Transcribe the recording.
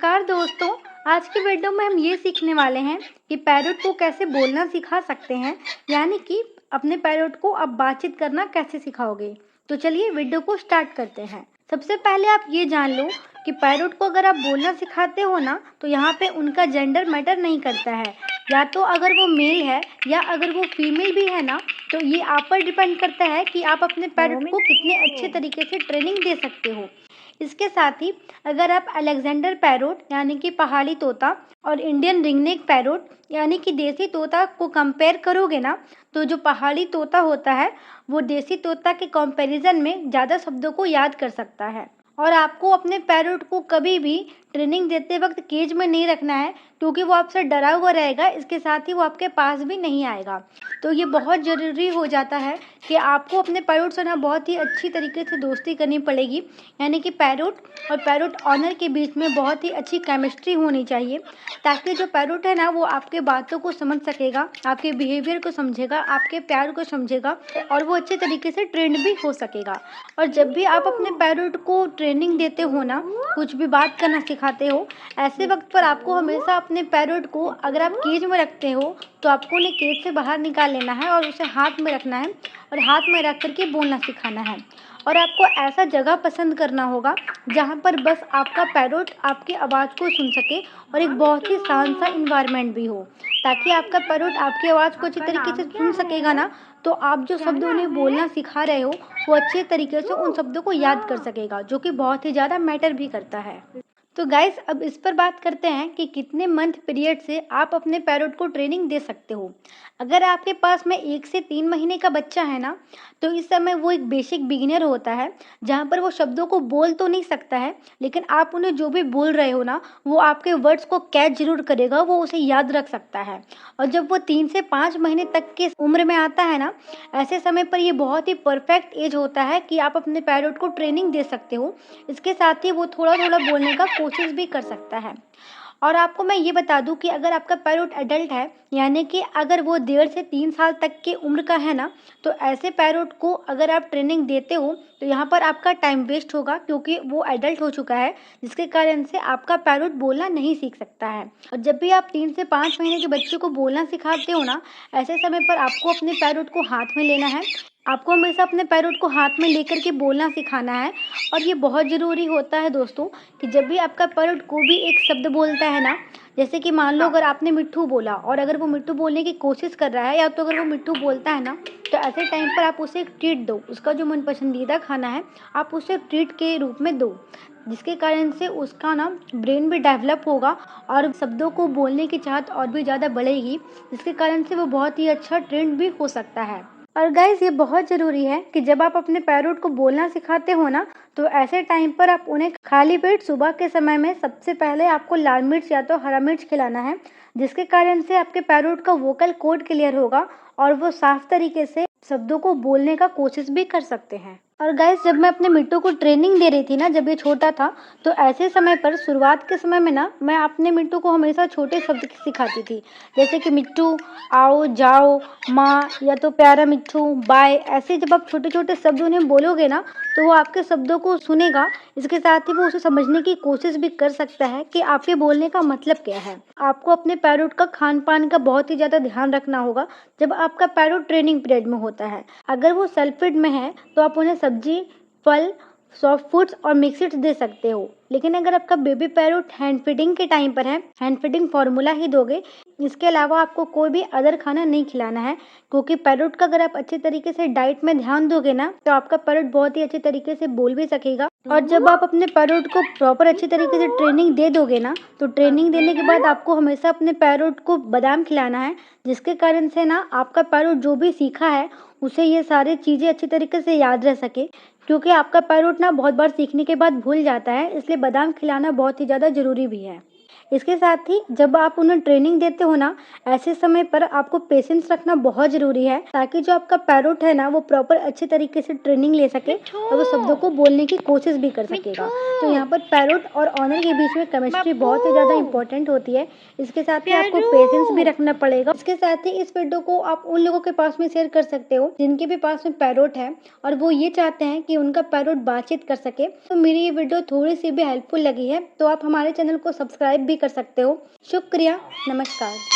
नमस्कार दोस्तों। आज की वीडियो में हम ये सीखने वाले हैं कि पैरट को कैसे बोलना सिखा सकते हैं, यानी कि अपने पैरट को आप बातचीत करना कैसे सिखाओगे। तो चलिए वीडियो को स्टार्ट करते हैं। सबसे पहले आप ये जान लो कि पैरट को अगर आप बोलना सिखाते हो ना, तो यहाँ पे उनका जेंडर मैटर नहीं करता है। या तो अगर वो मेल है या अगर वो फीमेल भी है ना, तो ये आप पर डिपेंड करता है कि आप अपने पैरट को कितने अच्छे तरीके से ट्रेनिंग दे सकते हो। इसके साथ ही अगर आप अलेक्जेंडर पैरोट यानी कि पहाड़ी तोता और इंडियन रिंगनेक पैरोट यानी कि देसी तोता को कंपेयर करोगे ना, तो जो पहाड़ी तोता होता है वो देसी तोता के कंपैरिजन में ज़्यादा शब्दों को याद कर सकता है। और आपको अपने पैरोट को कभी भी ट्रेनिंग देते वक्त केज में नहीं रखना है, क्योंकि वो आपसे डरा हुआ रहेगा। इसके साथ ही वो आपके पास भी नहीं आएगा। तो ये बहुत ज़रूरी हो जाता है कि आपको अपने पैरोट से ना बहुत ही अच्छी तरीके से दोस्ती करनी पड़ेगी, यानी कि पैरोट और पैरोट ऑनर के बीच में बहुत ही अच्छी केमिस्ट्री होनी चाहिए, ताकि जो पैरोट है ना वो आपके बातों को समझ सकेगा, आपके बिहेवियर को समझेगा, आपके प्यार को समझेगा और वो अच्छे तरीके से ट्रेंड भी हो सकेगा। और जब भी आप अपने पैरोट को ट्रेनिंग देते हो ना, कुछ भी बात करना सिखाते हो, ऐसे वक्त पर आपको हमेशा अपने पैरोट को अगर आप केज में रखते हो तो आपको उन्हें केज से बाहर निकाल लेना है और उसे हाथ में रखना है और हाथ में रख करके बोलना सिखाना है। और आपको ऐसा जगह पसंद करना होगा जहाँ पर बस आपका पैरोट आपकी आवाज़ को सुन सके और एक बहुत ही शांत सा इन्वायरमेंट भी हो, ताकि आपका पैरोट आपकी आवाज़ को अच्छी तरीके से सुन सकेगा ना, तो आप जो शब्द उन्हें बोलना सिखा रहे हो वो अच्छे तरीके से उन शब्दों को याद कर सकेगा, जो कि बहुत ही ज़्यादा मैटर भी करता है। तो गाइस, अब इस पर बात करते हैं कि कितने मंथ पीरियड से आप अपने पैरोट को ट्रेनिंग दे सकते हो। अगर आपके पास में 1 से 3 महीने का बच्चा है ना, तो इस समय वो एक बेसिक बिगिनर होता है, जहाँ पर वो शब्दों को बोल तो नहीं सकता है, लेकिन आप उन्हें जो भी बोल रहे हो ना, वो आपके वर्ड्स को कैच जरूर करेगा, वो उसे याद रख सकता है। और जब वो 3 से 5 महीने तक की उम्र में आता है ना, ऐसे समय पर ये बहुत ही परफेक्ट एज होता है कि आप अपने पैरोट को ट्रेनिंग दे सकते हो। इसके साथ ही वो थोड़ा थोड़ा बोलने का कोशिश भी कर सकता है। और आपको मैं ये बता दूं कि अगर आपका पैरोट एडल्ट है, यानी कि अगर वो 1.5 से 3 साल तक की उम्र का है ना, तो ऐसे पैरोट को अगर आप ट्रेनिंग देते हो तो यहाँ पर आपका टाइम वेस्ट होगा, क्योंकि वो एडल्ट हो चुका है, जिसके कारण से आपका पैरोट बोलना नहीं सीख सकता है। और जब भी आप 3 से 5 महीने के बच्चे को बोलना सिखाते हो ना, ऐसे समय पर आपको अपने पैरोट को हाथ में लेना है। आपको हमेशा अपने पैरोट को हाथ में लेकर के बोलना सिखाना है। और ये बहुत ज़रूरी होता है दोस्तों कि जब भी आपका पैरोट कोई भी एक शब्द बोलता है ना, जैसे कि मान लो अगर आपने मिट्ठू बोला और अगर वो मिट्ठू बोलने की कोशिश कर रहा है, या तो अगर वो मिट्ठू बोलता है ना, तो ऐसे टाइम पर आप उसे एक ट्रीट दो। उसका जो मन पसंदीदा खाना है आप उसे ट्रीट के रूप में दो, जिसके कारण से उसका ना ब्रेन भी डेवलप होगा और शब्दों को बोलने की चाहत और भी ज़्यादा बढ़ेगी, जिसके कारण से वो बहुत ही अच्छा ट्रेंड भी हो सकता है। और गाइस, ये बहुत ज़रूरी है कि जब आप अपने पैरोट को बोलना सिखाते हो ना, तो ऐसे टाइम पर आप उन्हें खाली पेट सुबह के समय में सबसे पहले आपको लाल मिर्च या तो हरा मिर्च खिलाना है, जिसके कारण से आपके पैरोट का वोकल कोड क्लियर होगा और वो साफ तरीके से शब्दों को बोलने का कोशिश भी कर सकते हैं। और गाइस, जब मैं अपने मिट्टू को ट्रेनिंग दे रही थी ना, जब ये छोटा था, तो ऐसे समय पर शुरुआत के समय में ना मैं अपने मिट्टू को हमेशा छोटे शब्द सिखाती थी, जैसे कि मिट्टू, आओ, जाओ, माँ, या तो प्यारा मिट्टू, बाय। ऐसे जब आप छोटे छोटे शब्द उन्हें बोलोगे ना, तो वो आपके शब्दों को सुनेगा। इसके साथ ही वो उसे समझने की कोशिश भी कर सकता है कि आपके बोलने का मतलब क्या है। आपको अपने पैरोट का खान पान का बहुत ही ज़्यादा ध्यान रखना होगा जब आपका पैरोट ट्रेनिंग पीरियड में होता है। अगर वो सेल्फ फीड में है तो आप उन्हें सब्जी, फल, सॉफ्ट फूड्स और मिक्सिड्स दे सकते हो। लेकिन अगर आपका बेबी पैरोट हैंड फीडिंग के टाइम पर है, हैंड फीडिंग फार्मूला ही दोगे। इसके अलावा आपको कोई भी अदर खाना नहीं खिलाना है, क्योंकि पैरोट का अगर आप अच्छे तरीके से डाइट में ध्यान दोगे ना, तो आपका पैरोट बहुत ही अच्छे तरीके से बोल भी सकेगा। और जब आप अपने पैरोट को प्रॉपर अच्छी तरीके से ट्रेनिंग दे दोगे ना, तो ट्रेनिंग देने के बाद आपको हमेशा अपने पैरोट को बादाम खिलाना है, जिसके कारण से ना आपका पैरोट जो भी सीखा है उसे ये सारी चीज़ें अच्छी तरीके से याद रह सके, क्योंकि आपका पैरोट ना बहुत बार सीखने के बाद भूल जाता है, इसलिए बादाम खिलाना बहुत ही ज़्यादा ज़रूरी भी है। इसके साथ ही जब आप उन्हें ट्रेनिंग देते हो ना, ऐसे समय पर आपको पेशेंस रखना बहुत ज़रूरी है, ताकि जो आपका पैरोट है ना वो प्रॉपर अच्छे तरीके से ट्रेनिंग ले सके और वो शब्दों को बोलने की कोशिश भी कर सकेगा। तो यहाँ पर पैरोट और ऑनर के बीच में केमिस्ट्री बहुत ही ज़्यादा इंपॉर्टेंट होती है। इसके साथ ही आपको पेशेंस भी रखना पड़ेगा। इसके साथ ही इस वीडियो को आप उन लोगों के पास में शेयर कर सकते हो जिनके भी पास में पैरोट है और वो ये चाहते हैं कि उनका पैरोट बातचीत कर सके। तो मेरी ये वीडियो थोड़ी सी भी हेल्पफुल लगी है तो आप हमारे चैनल को सब्सक्राइब भी कर सकते हो। शुक्रिया, नमस्कार।